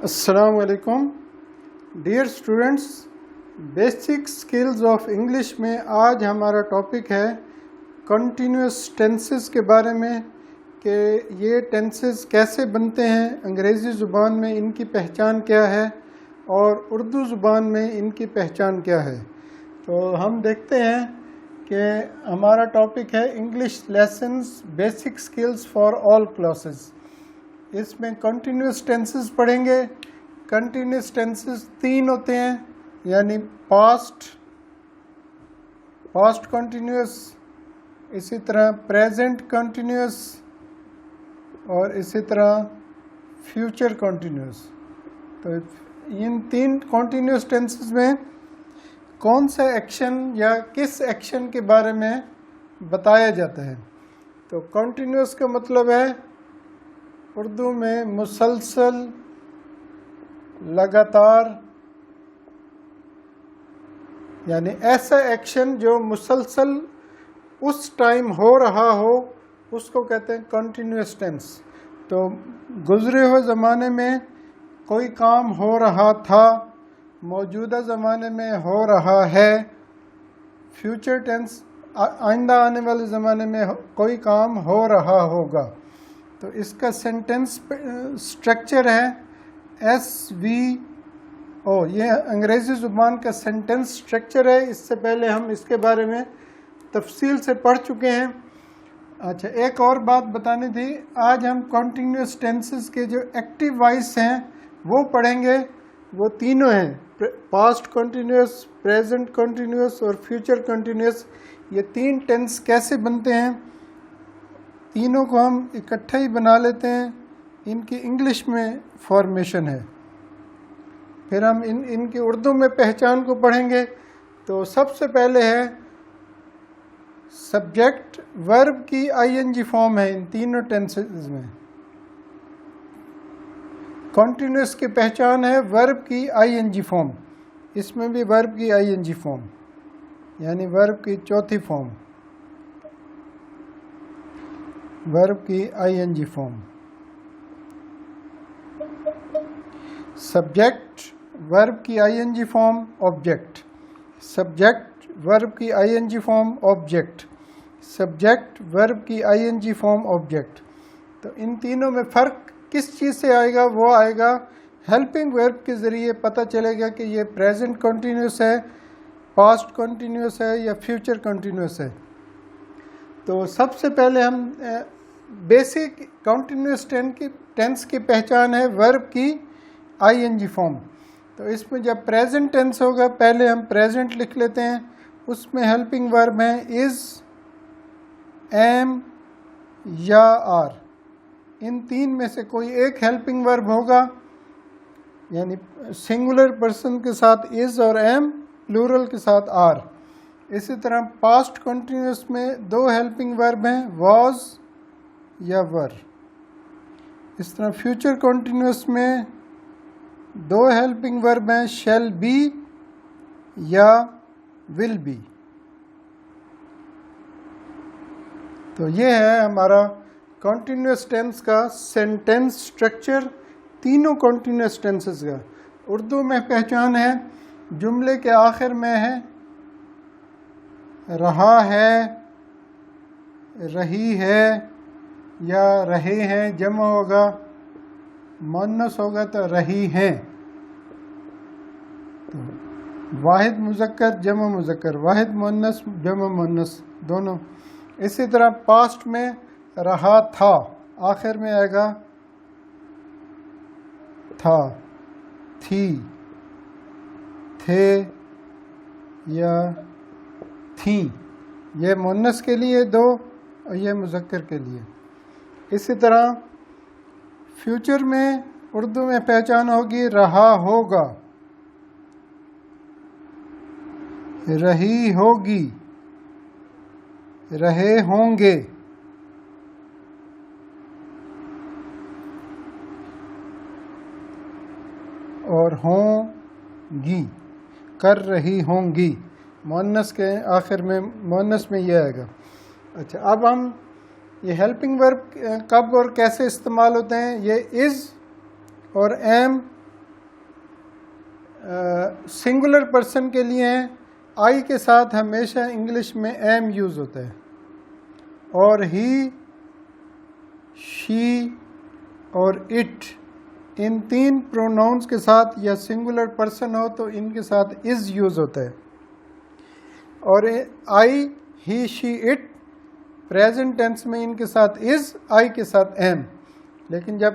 السلام علیکم dear students, basic skills of English میں آج ہمارا ٹاپک ہے کنٹینیوس ٹینسز کے بارے میں کہ یہ ٹینسز کیسے بنتے ہیں، انگریزی زبان میں ان کی پہچان کیا ہے اور اردو زبان میں ان کی پہچان کیا ہے۔ تو ہم دیکھتے ہیں کہ ہمارا ٹاپک ہے English lessons basic skills for all classes. اس میں کنٹینیوس ٹینسز پڑھیں گے۔ کنٹینیوس ٹینسز تین ہوتے ہیں، یعنی پاسٹ کنٹینیوس، اسی طرح پریزنٹ کنٹینیوس اور اسی طرح فیوچر کنٹینیوس۔ تو ان تین کنٹینیوس ٹینسز میں کون سا ایکشن یا کس ایکشن کے بارے میں بتایا جاتا ہے؟ تو کنٹینیوس کا مطلب ہے اردو میں مسلسل، لگاتار، یعنی ایسا ایکشن جو مسلسل اس ٹائم ہو رہا ہو اس کو کہتے ہیں کنٹینیوس ٹینس۔ تو گزرے ہوئے زمانے میں کوئی کام ہو رہا تھا، موجودہ زمانے میں ہو رہا ہے۔ فیوچر ٹینس آئندہ آنے والے زمانے میں کوئی کام ہو رہا ہوگا۔ تو اس کا سینٹنس سٹرکچر ہے SVO، یہ انگریزی زبان کا سینٹنس سٹرکچر ہے۔ اس سے پہلے ہم اس کے بارے میں تفصیل سے پڑھ چکے ہیں۔ اچھا، ایک اور بات بتانی تھی، آج ہم کنٹینیوس ٹینسز کے جو ایکٹیو وائس ہیں وہ پڑھیں گے۔ وہ تینوں ہیں، پاسٹ کنٹینیوس، پریزنٹ کنٹینیوس اور فیوچر کنٹینیوس۔ یہ تین ٹینس کیسے بنتے ہیں، تینوں کو ہم اکٹھے ہی بنا لیتے ہیں۔ ان کی انگلش میں فارمیشن ہے، پھر ہم ان کی اردو میں پہچان کو پڑھیں گے۔ تو سب سے پہلے ہے سبجیکٹ ورب کی ING فارم ہے ان تینوں ٹینسز میں۔ کنٹینیوس کی پہچان ہے ورب کی ING فارم، اس میں بھی ورب کی ING فارم، یعنی ورب کی چوتھی فارم، ورب کی ING فارم۔ سبجیکٹ ورب کی ING فارم، آبجیکٹ، سبجیکٹ ورب کی ING فارم، آبجیکٹ، سبجیکٹ ورب کی ING فارم، آبجیکٹ۔ تو ان تینوں میں فرق کس چیز سے آئے گا؟ وہ آئے گا ہیلپنگ ورب کے ذریعے پتہ چلے گا کہ یہ پریزنٹ کنٹینیوس ہے، پاسٹ کنٹینیوس ہے یا فیوچر کنٹینیوس ہے۔ تو سب سے پہلے ہم بیسک کنٹینیوس ٹینس کی پہچان ہے ورب کی ING فارم۔ تو اس میں جب پریزنٹ ٹینس ہوگا، پہلے ہم پریزنٹ لکھ لیتے ہیں، اس میں ہیلپنگ ورب ہیں از، ایم یا آر۔ ان تین میں سے کوئی ایک ہیلپنگ ورب ہوگا، یعنی سنگولر پرسن کے ساتھ از اور ایم، پلورل کے ساتھ آر۔ اسی طرح پاسٹ کنٹینیوس میں دو ہیلپنگ ورب ہیں، واز یا ور۔ اس طرح فیوچر کنٹینیوس میں دو ہیلپنگ ورب ہیں، شیل بی یا ول بی۔ تو یہ ہے ہمارا کنٹینیوس ٹینس کا سینٹنس سٹرکچر، تینوں کنٹینیوس ٹینسز کا۔ اردو میں پہچان ہے جملے کے آخر میں ہے رہا ہے، رہی ہے یا رہے ہیں، جمع ہوگا، مؤنث ہوگا تو رہی ہیں۔ تو واحد مذکر، جمع مذکر، واحد مؤنث، جمع مؤنث دونوں۔ اسی طرح پاسٹ میں رہا تھا، آخر میں آئے گا تھا، تھی، تھے یا تھیں۔ یہ مؤنث کے لیے دو اور یہ مذکر کے لیے۔ اسی طرح فیوچر میں اردو میں پہچان ہوگی رہا ہوگا، رہی ہوگی، رہے ہوں گے۔ اور ہوں گی، کر رہی ہوں گی، مؤنث کے آخر میں، مؤنث میں یہ آئے گا۔ اچھا، اب ہم یہ ہیلپنگ ورب کب اور کیسے استعمال ہوتے ہیں؟ یہ از اور ایم سنگولر پرسن کے لیے ہیں، آئی کے ساتھ ہمیشہ انگلش میں ایم یوز ہوتا ہے، اور ہی، شی اور اٹ، ان تین پروناؤنس کے ساتھ یا سنگولر پرسن ہو تو ان کے ساتھ از یوز ہوتا ہے. اور آئی، ہی، شی، اٹ پریزنٹ ٹینس میں ان کے ساتھ از، آئی کے ساتھ ایم. لیکن جب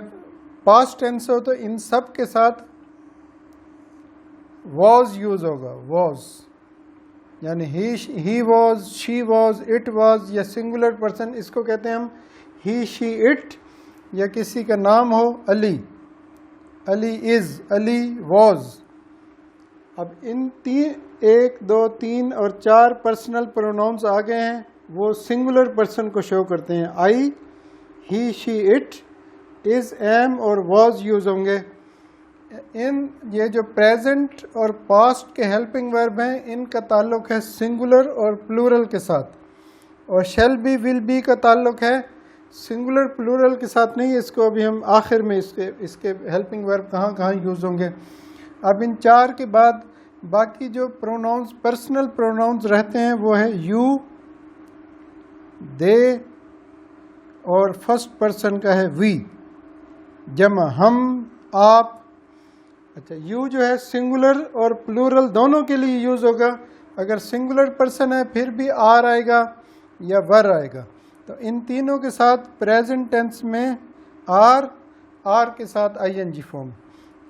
پاسٹ ٹینس ہو تو ان سب کے ساتھ واز یوز ہوگا. واز یعنی he was, she was, it was, یا سنگولر پرسن اس کو کہتے ہیں ہم ہی، شی، اٹ. یا کسی کا نام ہو علی، علی از، علی واز. اب ان ایک، دو، تین اور چار پرسنل پروناؤنس آگے ہیں، وہ سنگولر پرسن کو شو کرتے ہیں. آئی، ہی، شی، اٹ، از، ایم اور واز یوز ہوں گے. یہ جو پریزنٹ اور پاسٹ کے ہیلپنگ ورب ہیں ان کا تعلق ہے سنگولر اور پلورل کے ساتھ، اور شیل بی، ول بی کا تعلق ہے سنگولر پلورل کے ساتھ نہیں. اس کو ابھی ہم آخر میں اس کے ہیلپنگ ورب کہاں کہاں یوز ہوں گے. اب ان چار کے بعد باقی جو پروناؤنس پرسنل پروناؤنس رہتے ہیں وہ ہے یو، دے، اور فرسٹ پرسن کا ہے وی، جمع ہم، آپ. اچھا، یو جو ہے سنگولر اور پلورل دونوں کے لیے یوز ہوگا. اگر سنگولر پرسن ہے پھر بھی آر آئے گا یا ور آئے گا. تو ان تینوں کے ساتھ پریزنٹ ٹینس میں آر کے ساتھ آئی این جی فارم،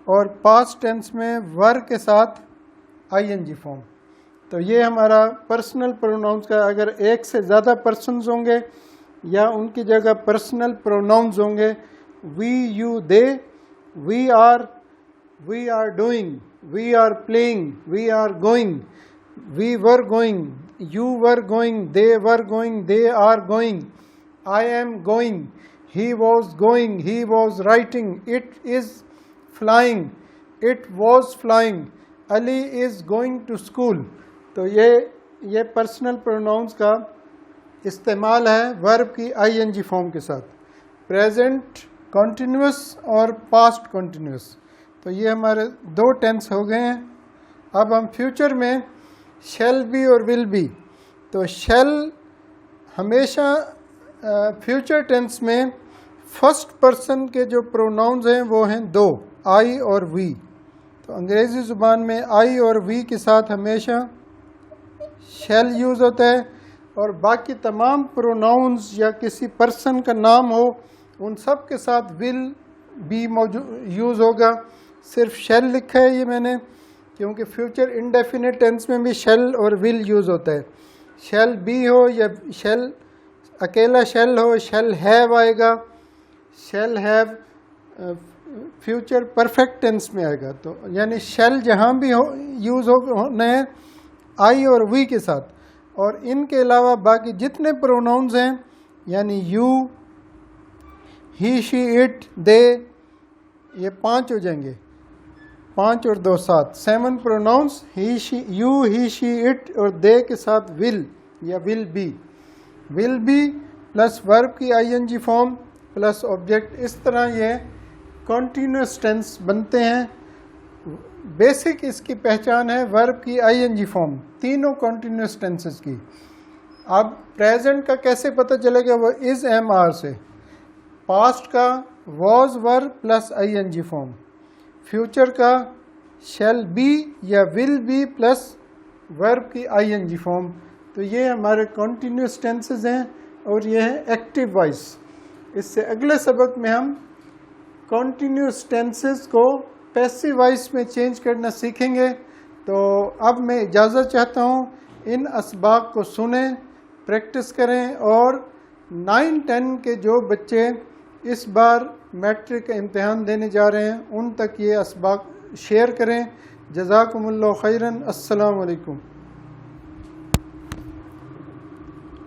اور پاسٹ ٹینس میں ور کے ساتھ آئی این جی فارم. تو یہ ہمارا پرسنل پروناؤنس کا. اگر ایک سے زیادہ پرسنز ہوں گے یا ان کی جگہ پرسنل پروناؤنز ہوں گے، we, you, they, we are doing, we are playing, we are going, we were going, you were going, they were going, they are going, I am going, he was going, he was writing, it is flying, it was flying, Ali is going to school. تو یہ personal pronouns کا استعمال ہے verb کی I N G form کے ساتھ، present continuous اور past continuous. تو یہ ہمارے دو ٹینس ہو گئے ہیں. اب ہم فیوچر میں شیل بی اور ول بی. تو شیل ہمیشہ فیوچر ٹینس میں فرسٹ پرسن کے جو پروناؤنز ہیں وہ ہیں دو، آئی اور وی. تو انگریزی زبان میں آئی اور وی کے ساتھ ہمیشہ شیل یوز ہوتا ہے، اور باقی تمام پروناؤنز یا کسی پرسن کا نام ہو ان سب کے ساتھ ول بی یوز ہوگا. صرف شیل لکھا ہے یہ میں نے کیونکہ فیوچر انڈیفینٹ ٹینس میں بھی شیل اور ول یوز ہوتا ہے. شیل بی ہو یا شیل اکیلا شیل ہو، شیل ہیو آئے گا. Shall have future perfect tense میں آئے گا. تو یعنی شیل جہاں بھی یوز ہونا ہے آئی اور وی کے ساتھ. اور ان کے علاوہ باقی جتنے پروناؤنز ہیں یعنی یو، ہی، شی، اٹ، دے، یہ 5 ہو جائیں گے. 5 اور 2 7، 7 pronouns. You, he, she, it اور دے کے ساتھ ول یا will be. Will be plus verb کی I N G form plus object. اس طرح یہ کنٹینیوس ٹینس بنتے ہیں. بیسک اس کی پہچان ہے ورب کی آئی این جی فارم تینوں کنٹینیوس ٹینسز کی. اب پریزنٹ کا کیسے پتہ چلے گا؟ وہ از، ایم، آر سے. پاسٹ کا was, were plus I N G form. Future کا شیل بی یا ول بی پلس ورب کی آئی این جی فارم. تو یہ ہمارے کنٹینیوس ٹینسز ہیں اور یہ ہے ایکٹیو وائس. اس سے اگلے سبق میں ہم کنٹینیوس ٹینسز کو پیسیو وائس میں چینج کرنا سیکھیں گے. تو اب میں اجازت چاہتا ہوں ان اسباق کو سنیں، پریکٹس کریں، اور 9 10 کے جو بچے اس بار میٹرک کا امتحان دینے جا رہے ہیں ان تک یہ اسباق شیئر کریں. جزاکم اللہ خیراً. السلام علیکم.